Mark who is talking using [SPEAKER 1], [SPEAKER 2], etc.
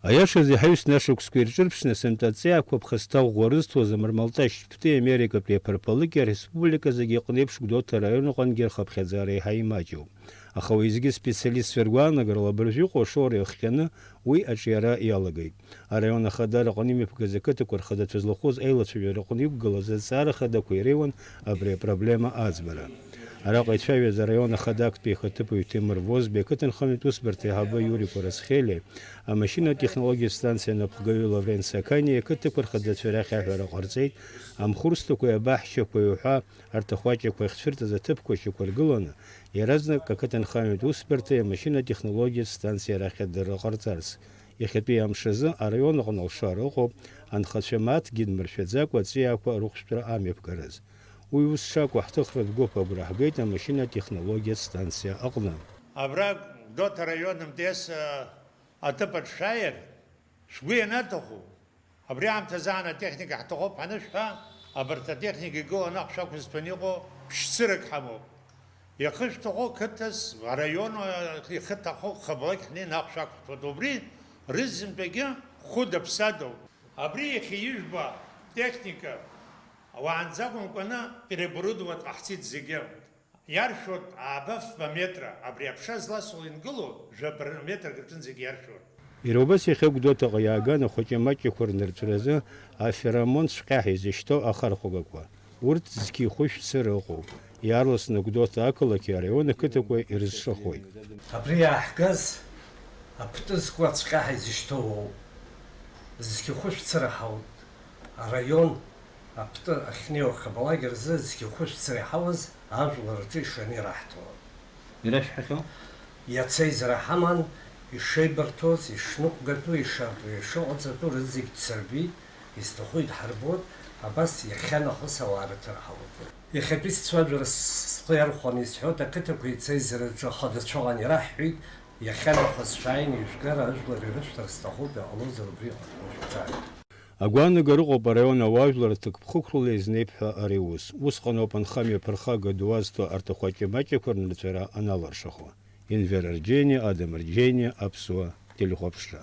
[SPEAKER 1] Аиашаз иҳаҩс нашықәсқәа ирҿырԥшны сымтаҵеиақәа ԥхасҭа ӷәӷәарызҭуа Замырмалташь Шьтәҭи Америкатәи Аԥырԥалыкьа Республика зегьы иҟны еиԥш Гәдоуҭа араион аҟынгьы рхыԥхьаӡара еиҳа имаҷуп. Аха уеизгьы специалистцәа ргәаанагарала абыржәыҟоу ашоура иахҟьаны уи аҿиара иалагеит. Араион ахадара аҟны имҩаԥгаз ақыҭақәа рхадацәа злахәыз аилацәажәара аҟны иқәгылаз азҵаара хадақәа иреиуан абри апроблема аӡбара. Араҟа ицәажәаз араион ахада актәи ихаҭыԥаҩ Ҭемыр Возбеи, ақыҭанхамҩатә усбарҭа аиҳабы Иури Кәарацхелиеи, амашьынатехнологиатә станциа анапхгаҩы Лаврент Саканиеи ақыҭақәа рхадацәа рахь аҳәара ҟарҵеит, амхурсҭақәеи абаҳчақәеи уҳәа арҭ ахәаҷақәа иахцәырҵыз аҭыԥқәа шьақәыргыланы иаразнак ақыҭанхамҩатә усбарҭеи амашьынатехнологиатә станциа рахь адырра ҟарҵарц. Иахьатәи амш азы араион аҟны алшара ыҟоуп анхацәа мааҭгьы дмыршәаӡакәа аҵәиақәа рыхәшәтәра амҩаԥгараз. Уи ус шакәу ҳҭыхра дгәыԥ агәра ҳгеит амашьынатехнологиатә станциа аҟны.
[SPEAKER 2] Абра Гәдоуҭа араионымтәи аҭыԥаҿ шааир, шәгәы ианаҭаху, абри аамҭазы анатехника ҳҭахуп ҳанышәҳәа, абарҭ атехника игыланы наҟ шақәызҭәаны иҟоу ԥшьцырак ҳамоуп. Ихы шәҭаху қыҭас, араион ихы ҭаху Хабалақь ҳнеины наҟ шақәҳҭуеит. Убри рызынтәигьы хәыда-ԥсадоуп. Абри иахьа ижәба техника уаанӡа акәымкәаны переоборудоват ҟаҳҵеит зегьы. Иаршәуеит аабафба метра, абри аԥша зласуа ингылоу жәаба метрак рҿын зегьы иаршәуеит.
[SPEAKER 1] Иара убас иахьа Гәдоуҭаҟа иааган ахәыҷы-маҷқәа рнырҵәразы аферомонтҵәҟьа изышьҭоу ахархәагақәа. Урҭ зқьихәышәцара ыҟоуп. Иаарласны Гәдоуҭа ақалақьи араион ақыҭақәа ирызшахоит.
[SPEAKER 3] Абри иааҳгаз аԥҭызқәаҵәҟьа изышьҭоуоуп. Зқьихәышәцара ҳауп. Араион аԥты ахьнеиуа Хабалақь рзы зқьихәышәцара иҳауаз ажәлар рҿы ишаны ираҳҭон.
[SPEAKER 1] Ирашәҳәахьоу?
[SPEAKER 3] Иацеизара ҳаман, ишеибарҭоз, ишныҟәгатәу, ишыҟаҵатәу рызегь дсырбеит, изҭаху идҳарбот, абас иахьанахыс ауаа рыҭарҳауеит. Иахьатәи сцәажәара схы иархәаны исҳәоит, ақыҭақәа иацеизараҿы ахадацәа ираҳҳәеит, иахьанахыс шәааины ижәгара ажәлар ирышәҭар зҭахуп, иҟалозар убри шәцааит.
[SPEAKER 1] Агәаанагара ыҟоуп араион ауаажәлар ҭакԥхықәрала изнеип ҳәа ари ус. Усҟан ауп анхамҩа ԥырхага дуазҭо арҭ ахәаҷы-маҷқәа рнырҵәара аналаршахо. Енвер Арџьениа, Адам Арџьениа, Аԥсуа телехәаԥшра.